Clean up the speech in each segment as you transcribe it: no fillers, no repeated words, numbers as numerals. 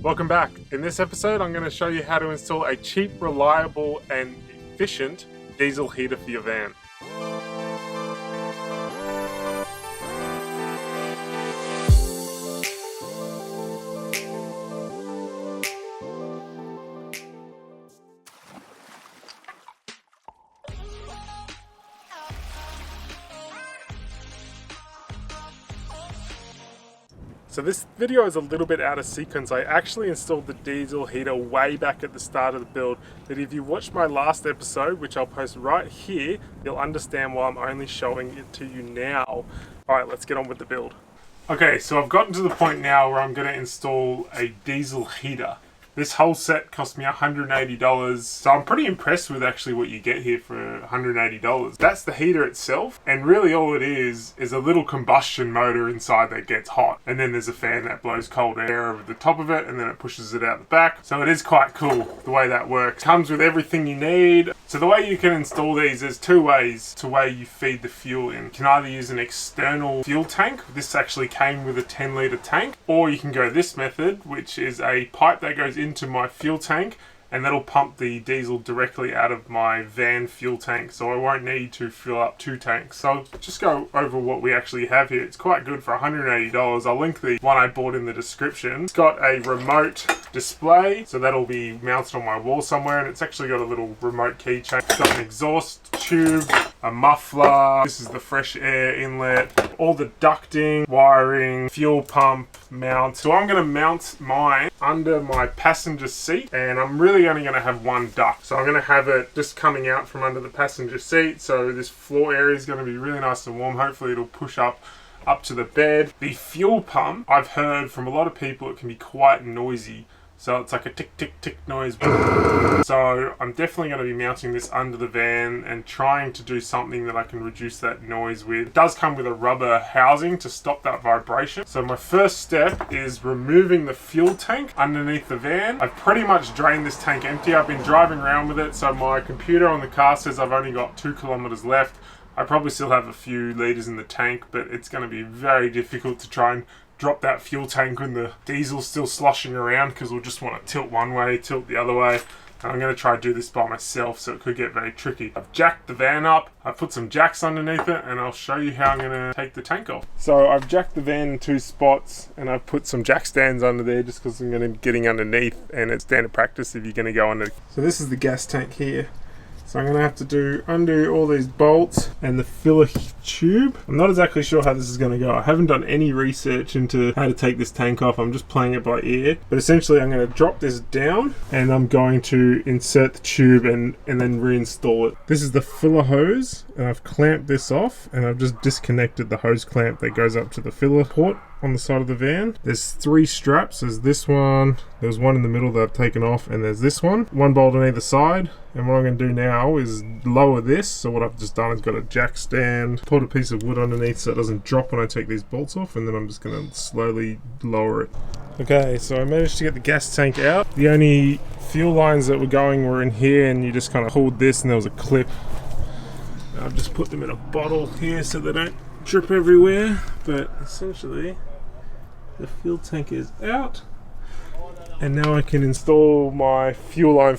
Welcome back. In this episode, I'm going to show you how to install a cheap, reliable, and efficient diesel heater for your van. So this video is a little bit out of sequence. I actually installed the diesel heater way back at the start of the build, but if you watched my last episode, which I'll post right here, you'll understand why I'm only showing it to you now. Alright, let's get on with the build. Okay, so I've gotten to the point now where I'm going to install a diesel heater. This whole set cost me $180, so I'm pretty impressed with actually what you get here for $180. That's the heater itself, and really all it is a little combustion motor inside that gets hot. And then there's a fan that blows cold air over the top of it, and then it pushes it out the back. So it is quite cool the way that works. Comes with everything you need. So the way you can install these, there's two ways to way you feed the fuel in. You can either use an external fuel tank. This actually came with a 10-litre tank, or you can go this method, which is a pipe that goes into my fuel tank, and that'll pump the diesel directly out of my van fuel tank, so I won't need to fill up two tanks. So I'll just go over what we actually have here. It's quite good for $180. I'll link the one I bought in the description. It's got a remote display, so that'll be mounted on my wall somewhere, and it's actually got a little remote keychain. It's got an exhaust tube, a muffler, this is the fresh air inlet, all the ducting, wiring, fuel pump mount. So I'm going to mount mine under my passenger seat, and I'm really only going to have one duct. So I'm going to have it just coming out from under the passenger seat, so this floor area is going to be really nice and warm. Hopefully it'll push up to the bed. The fuel pump, I've heard from a lot of people, it can be quite noisy. So it's like a tick, tick, tick noise. So I'm definitely going to be mounting this under the van and trying to do something that I can reduce that noise with. It does come with a rubber housing to stop that vibration. So my first step is removing the fuel tank underneath the van. I've pretty much drained this tank empty. I've been driving around with it, so my computer on the car says I've only got 2 kilometers left. I probably still have a few liters in the tank, but it's going to be very difficult to try and drop that fuel tank when the diesel's still sloshing around, because we'll just want to tilt one way, tilt the other way. And I'm going to try to do this by myself, so it could get very tricky. I've jacked the van up, I've put some jacks underneath it, and I'll show you how I'm going to take the tank off. So I've jacked the van in 2 spots, and I've put some jack stands under there just because I'm going to be getting underneath, and it's standard practice if you're going to go under. So this is the gas tank here. So I'm going to have to undo all these bolts and the filler tube. I'm not exactly sure how this is going to go. I haven't done any research into how to take this tank off. I'm just playing it by ear. But essentially I'm going to drop this down, and I'm going to insert the tube and then reinstall it. This is the filler hose, and I've clamped this off, and I've just disconnected the hose clamp that goes up to the filler port on the side of the van. There's 3 straps. There's this one, there's one in the middle that I've taken off, and there's this one bolt on either side. And what I'm going to do now is lower this. So what I've just done is got a jack stand, put a piece of wood underneath so it doesn't drop when I take these bolts off, and then I'm just going to slowly lower it. Okay, so I managed to get the gas tank out. The only fuel lines that were going were in here, and you just kind of pulled this and there was a clip. I've just put them in a bottle here so they don't drip everywhere, but essentially the fuel tank is out, and now I can install my fuel line.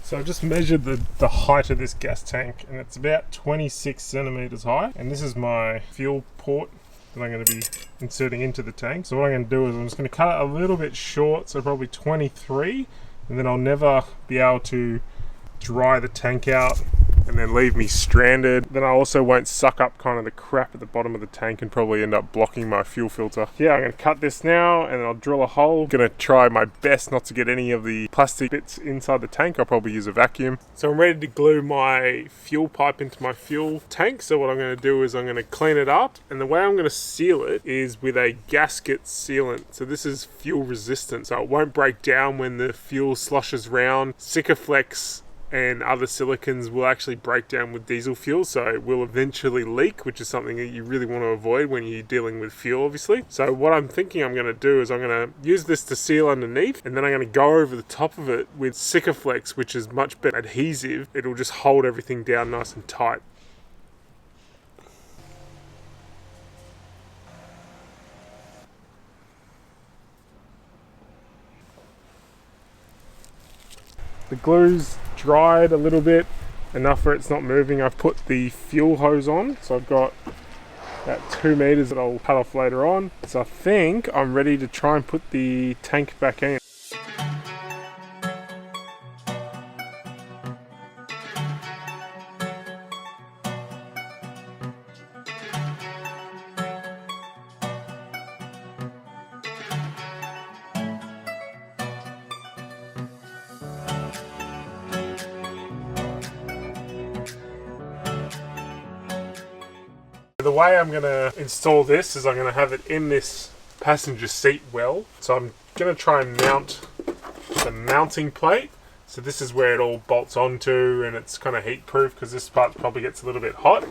So I just measured the height of this gas tank, and it's about 26 centimeters high, and this is my fuel port that I'm going to be inserting into the tank. So what I'm going to do is I'm just going to cut it a little bit short, so probably 23, and then I'll never be able to dry the tank out and then leave me stranded. Then I also won't suck up kind of the crap at the bottom of the tank and probably end up blocking my fuel filter. Yeah, I'm going to cut this now, and I'll drill a hole. I'm going to try my best not to get any of the plastic bits inside the tank. I'll probably use a vacuum. So I'm ready to glue my fuel pipe into my fuel tank. So what I'm going to do is I'm going to clean it up, and the way I'm going to seal it is with a gasket sealant. So this is fuel resistant, so it won't break down when the fuel sloshes around. Sikaflex and other silicons will actually break down with diesel fuel, so it will eventually leak, which is something that you really want to avoid when you're dealing with fuel, obviously. So what I'm thinking I'm going to do is I'm going to use this to seal underneath, and then I'm going to go over the top of it with Sikaflex, which is much better adhesive. It'll just hold everything down nice and tight. The glue's dried a little bit, enough for it's not moving. I've put the fuel hose on, so I've got about 2 meters that I'll cut off later on. So I think I'm ready to try and put the tank back in. The way I'm going to install this is I'm going to have it in this passenger seat well. So I'm going to try and mount the mounting plate. So this is where it all bolts onto, and it's kind of heat proof because this part probably gets a little bit hot.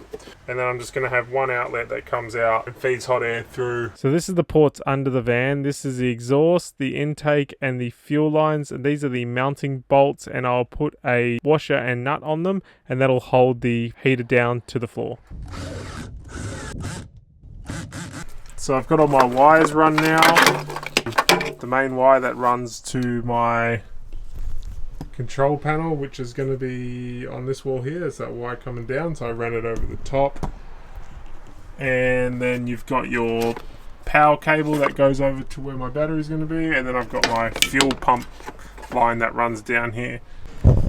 And then I'm just going to have one outlet that comes out and feeds hot air through. So this is the ports under the van. This is the exhaust, the intake and the fuel lines, and these are the mounting bolts, and I'll put a washer and nut on them, and that'll hold the heater down to the floor. So I've got all my wires run now. The main wire that runs to my control panel, which is going to be on this wall here, is that wire coming down, so I ran it over the top. And then you've got your power cable that goes over to where my battery is going to be, and then I've got my fuel pump line that runs down here.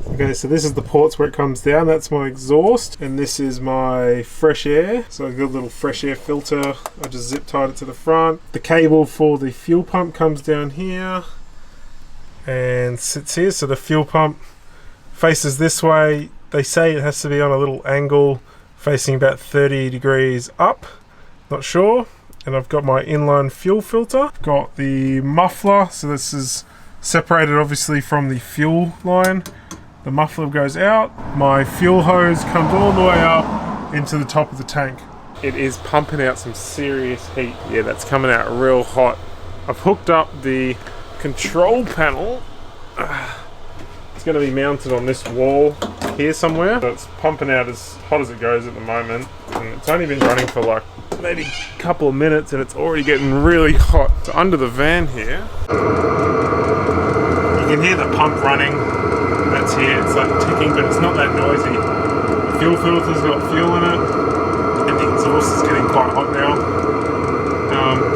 Okay, so this is the ports where it comes down. That's my exhaust, and this is my fresh air. So I've got a little fresh air filter. I just zip tied it to the front. The cable for the fuel pump comes down here and sits here. So the fuel pump faces this way. They say it has to be on a little angle facing about 30 degrees up. Not sure. And I've got my inline fuel filter. Got the muffler. So this is separated obviously from the fuel line. The muffler goes out. My fuel hose comes all the way up into the top of the tank. It is pumping out some serious heat. Yeah, that's coming out real hot. I've hooked up the control panel. It's going to be mounted on this wall here somewhere. So it's pumping out as hot as it goes at the moment. And it's only been running for like maybe a couple of minutes, and it's already getting really hot. So under the van here, you can hear the pump running. That's here, it's like ticking, but it's not that noisy. The fuel filter's got fuel in it, and the exhaust is getting quite hot now.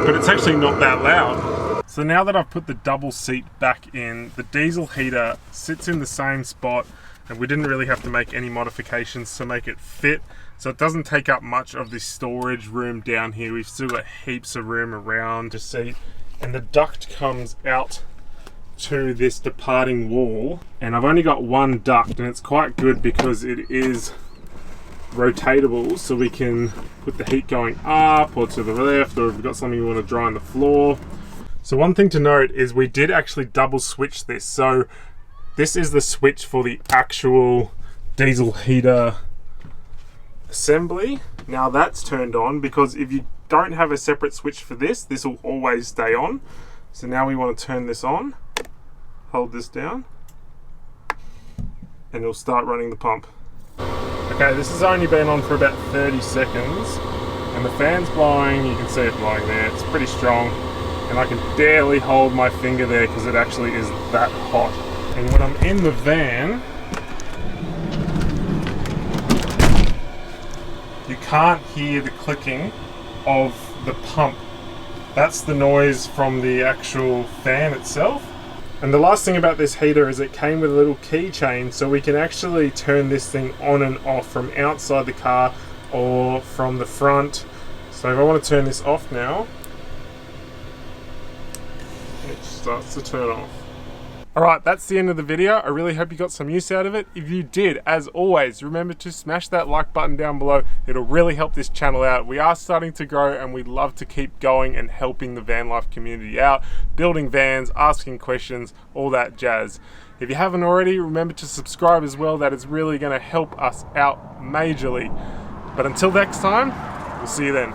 But it's actually not that loud. So now that I've put the double seat back in, the diesel heater sits in the same spot, and we didn't really have to make any modifications to make it fit. So it doesn't take up much of the storage room down here. We've still got heaps of room around the seat, and the duct comes out to this departing wall, and I've only got one duct, and it's quite good because it is rotatable, so we can put the heat going up or to the left, or if we've got something you want to dry on the floor. So one thing to note is we did actually double switch this. So this is the switch for the actual diesel heater assembly. Now that's turned on, because if you don't have a separate switch for this, this will always stay on. So now we want to turn this on. Hold this down and it'll start running the pump. Okay, this has only been on for about 30 seconds and the fan's blowing. You can see it blowing there. It's pretty strong, and I can barely hold my finger there because it actually is that hot. And when I'm in the van, you can't hear the clicking of the pump. That's the noise from the actual fan itself. And the last thing about this heater is it came with a little keychain, so we can actually turn this thing on and off from outside the car or from the front. So if I want to turn this off now, it starts to turn off. Alright, that's the end of the video. I really hope you got some use out of it. If you did, as always, remember to smash that like button down below. It'll really help this channel out. We are starting to grow, and we'd love to keep going and helping the van life community out, building vans, asking questions, all that jazz. If you haven't already, remember to subscribe as well. That is really going to help us out majorly. But until next time, we'll see you then.